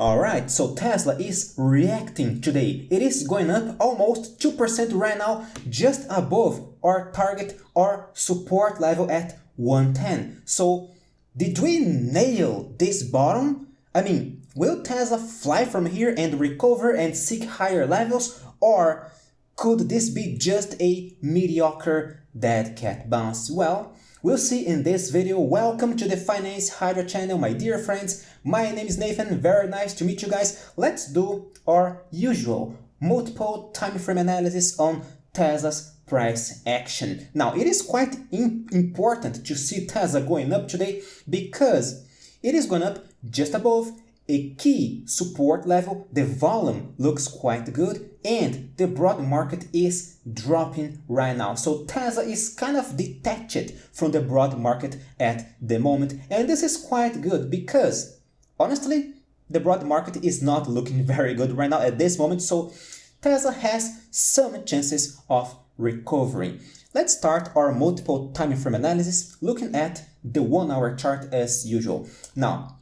Alright, so Tesla is reacting today. It is going up almost 2% right now, just above our target or support level at 110. So did we nail this bottom? I mean, will Tesla fly from here and recover and seek higher levels, or could this be just a mediocre dead cat bounce? Well, we'll see in this video. Welcome to the Finance Hydra channel, my dear friends. My name is Nathan, very nice to meet you guys. Let's do our usual multiple time frame analysis on Tesla's price action. Now, it is quite important to see Tesla going up today because it is going up just above a key support level. The volume looks quite good and the broad market is dropping right now. So Tesla is kind of detached from the broad market at the moment, and this is quite good because honestly the broad market is not looking very good right now at this moment, so Tesla has some chances of recovering. Let's start our multiple time frame analysis looking at the 1 hour chart as usual. Now,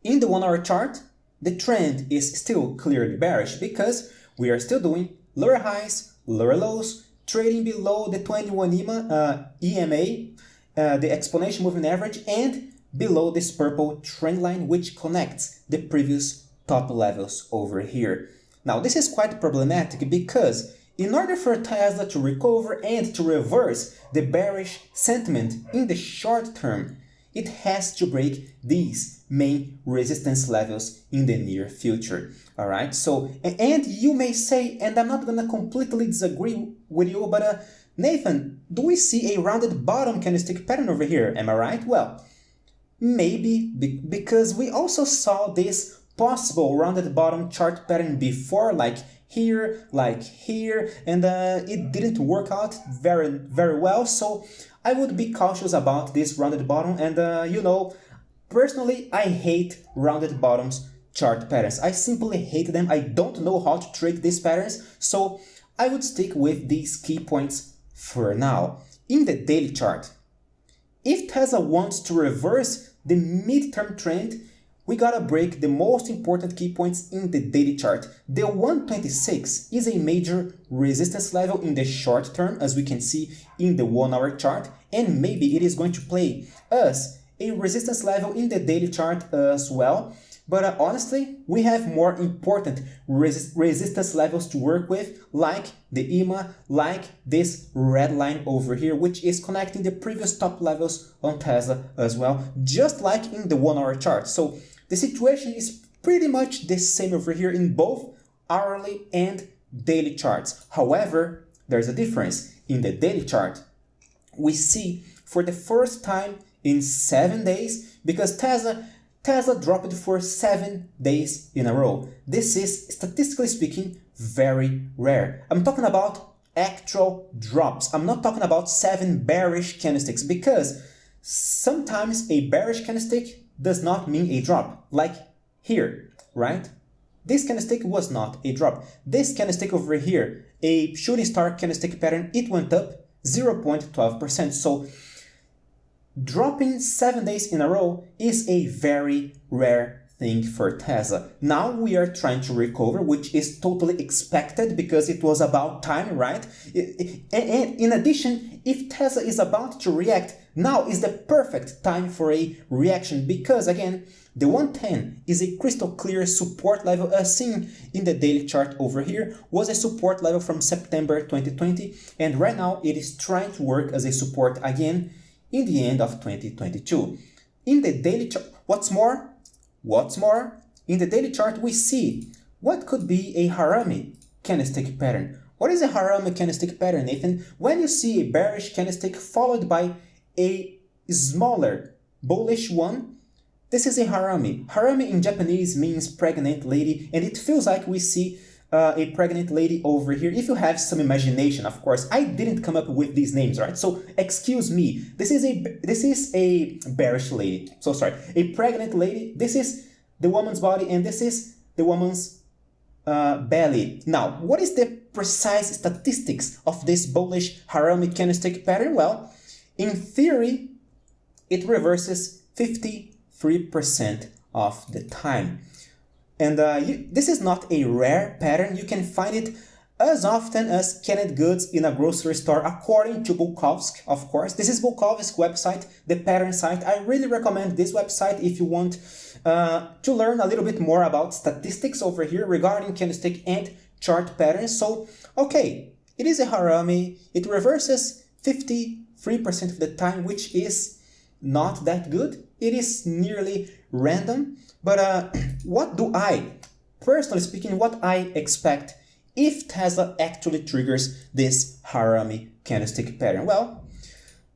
in the 1 hour chart, the trend is still clearly bearish because we are still doing lower highs, lower lows, trading below the 21 EMA, the exponential moving average, and below this purple trend line which connects the previous top levels over here. Now, this is quite problematic because in order for Tesla to recover and to reverse the bearish sentiment in the short term, it has to break these main resistance levels in the near future. All right, so, and you may say, and I'm not gonna completely disagree with you, but Nathan, do we see a rounded bottom candlestick pattern over here? Am I right? Well, maybe, because we also saw this possible rounded bottom chart pattern before, like here, and it didn't work out very well. So I would be cautious about this rounded bottom, and you know, personally, I hate rounded bottoms chart patterns. I simply hate them. I don't know how to trade these patterns, so I would stick with these key points for now. In the daily chart, if Tesla wants to reverse the midterm trend, we gotta break the most important key points in the daily chart. The 126 is a major resistance level in the short term, as we can see in the 1 hour chart, and maybe it is going to play as a resistance level in the daily chart as well. But honestly, we have more important resistance levels to work with, like the EMA, like this red line over here, which is connecting the previous top levels on Tesla as well, just like in the 1 hour chart. So the situation is pretty much the same over here in both hourly and daily charts. However, there's a difference. In the daily chart, we see for the first time in 7 days, because Tesla dropped for 7 days in a row. This is, statistically speaking, very rare. I'm talking about actual drops. I'm not talking about 7 bearish candlesticks, because sometimes a bearish candlestick does not mean a drop, like here, right? This candlestick was not a drop. This candlestick over here, a shooting star candlestick pattern, it went up 0.12%. So dropping 7 days in a row is a very rare thing for Tesla. Now we are trying to recover, which is totally expected because it was about time, right? And in addition, if Tesla is about to react, now is the perfect time for a reaction because, again, the 110 is a crystal clear support level as seen in the daily chart over here, was a support level from September 2020, and right now it is trying to work as a support again in the end of 2022. In the daily chart, what's more, in the daily chart we see what could be a Harami candlestick pattern. What is a Harami candlestick pattern, Nathan? When you see a bearish candlestick followed by a smaller bullish one, this is a Harami. Harami in Japanese means pregnant lady, and it feels like we see a pregnant lady over here. If you have some imagination, of course, I didn't come up with these names, right? So excuse me. This is a bearish lady. So sorry, a pregnant lady. This is the woman's body, and this is the woman's belly. Now, what is the precise statistics of this bullish Harami candlestick pattern? Well, in theory, it reverses 53% of the time. And this is not a rare pattern. You can find it as often as canned goods in a grocery store, according to Bukowski, of course. This is Bukowski's website, the pattern site. I really recommend this website if you want to learn a little bit more about statistics over here regarding candlestick and chart patterns. So, okay, it is a harami. It reverses 53% of the time, which is not that good. It is nearly random. But what do I, personally speaking, what I expect if Tesla actually triggers this harami candlestick pattern? Well,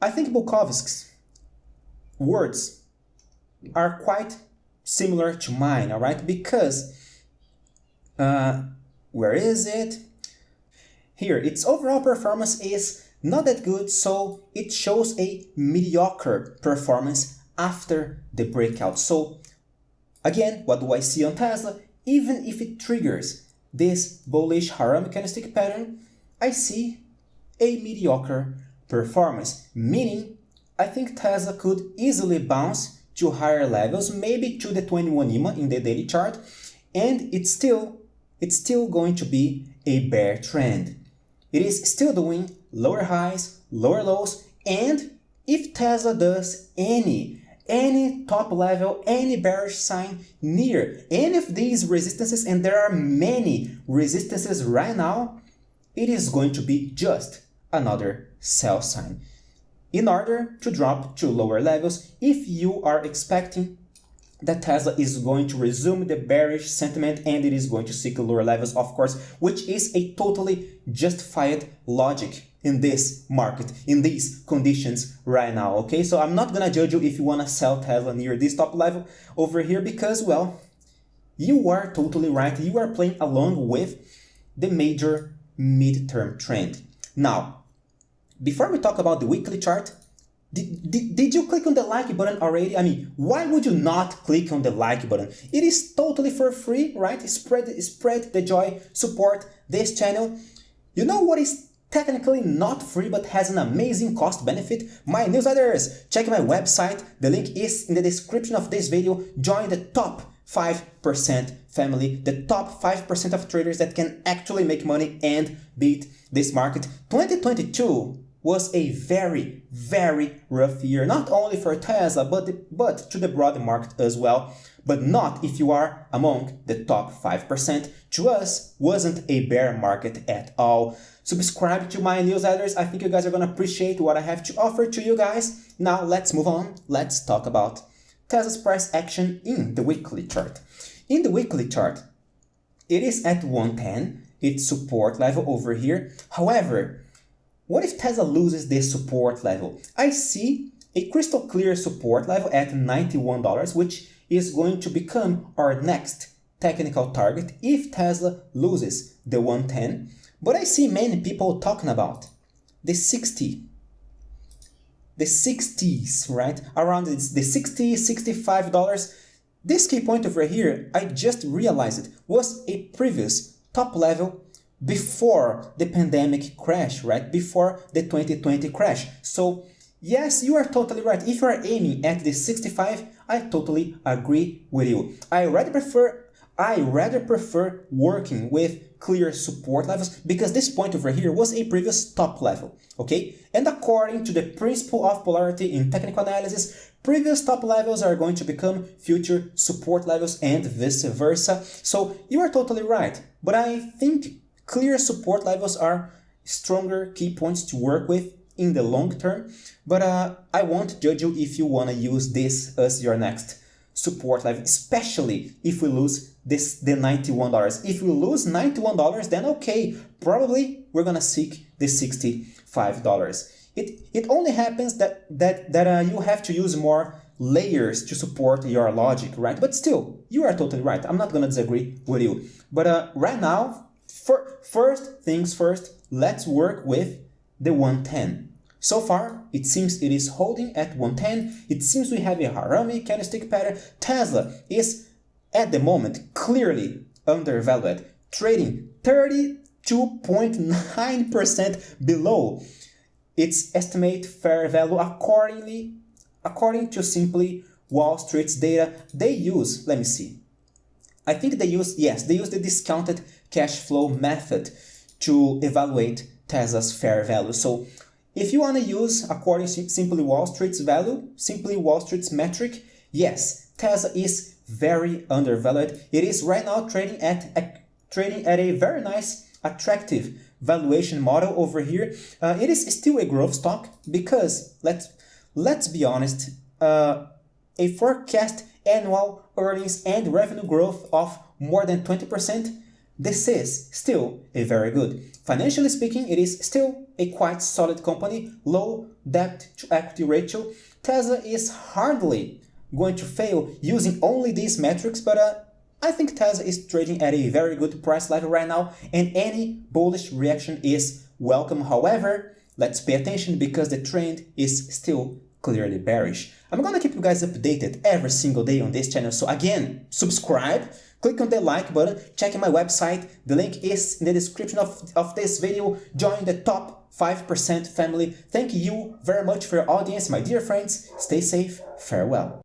I think Bukowski's words are quite similar to mine, all right? Because, where is it? Here, its overall performance is not that good, so it shows a mediocre performance after the breakout. So, again, what do I see on Tesla? Even if it triggers this bullish harami candlestick pattern, I see a mediocre performance, meaning I think Tesla could easily bounce to higher levels, maybe to the 21 EMA in the daily chart, and it's still going to be a bear trend. It is still doing lower highs, lower lows, and if Tesla does any top level, any bearish sign near any of these resistances, and there are many resistances right now, it is going to be just another sell sign in order to drop to lower levels if you are expecting that Tesla is going to resume the bearish sentiment and it is going to seek lower levels, of course, which is a totally justified logic in this market, in these conditions right now, okay? So I'm not gonna judge you if you wanna sell Tesla near this top level over here because, well, you are totally right. You are playing along with the major midterm trend. Now, before we talk about the weekly chart, did you click on the like button already? I mean, why would you not click on the like button? It is totally for free, right? Spread the joy, support this channel. You know what is technically not free but has an amazing cost benefit? My newsletters. Check my website. The link is in the description of this video. Join the top 5% family, the top 5% of traders that can actually make money and beat this market. 2022 was a very, very rough year, not only for Tesla, but to the broader market as well. But not if you are among the top 5%. To us, wasn't a bear market at all. Subscribe to my newsletters. I think you guys are going to appreciate what I have to offer to you guys. Now, let's move on. Let's talk about Tesla's price action in the weekly chart. In the weekly chart, it is at 110, its support level over here. However, what if Tesla loses this support level? I see a crystal clear support level at $91, which is going to become our next technical target if Tesla loses the 110. But I see many people talking about the 60s, right? Around the $60, $65. This key point over here, I just realized it, was a previous top level before the pandemic crash, right? Before the 2020 crash. So yes, you are totally right. If you are aiming at the 65, I totally agree with you. I rather prefer working with clear support levels because this point over here was a previous top level, okay? And according to the principle of polarity in technical analysis, previous top levels are going to become future support levels and vice versa. So you are totally right. But I think clear support levels are stronger key points to work with in the long term. But I won't judge you if you want to use this as your next support level, especially if we lose the $91. If we lose $91, then okay, probably we're gonna seek the $65. It only happens that you have to use more layers to support your logic, right? But still, you are totally right. I'm not gonna disagree with you. But right now, first things first, let's work with the 110. So far, it seems it is holding at 110. It seems we have a harami candlestick pattern. Tesla is, at the moment, clearly undervalued, trading 32.9% below its estimate fair value according to simply Wall Street's data. They use, let me see, I think they use, yes, they use the discounted cash flow method to evaluate Tesla's fair value. So if you want to use, according to Simply Wall Street's value, Simply Wall Street's metric, yes, Tesla is very undervalued. It is right now trading at a very nice, attractive valuation model over here. It is still a growth stock because let's be honest, a forecast annual earnings and revenue growth of more than 20%, this is still a very good. Financially speaking, it is still a quite solid company, low debt to equity ratio. Tesla is hardly going to fail using only these metrics, but I think Tesla is trading at a very good price level right now, and any bullish reaction is welcome. However, let's pay attention because the trend is still clearly bearish. I'm gonna keep you guys updated every single day on this channel. So again, subscribe, click on the like button, check my website. The link is in the description of this video. Join the top 5% family. Thank you very much for your audience, my dear friends. Stay safe. Farewell.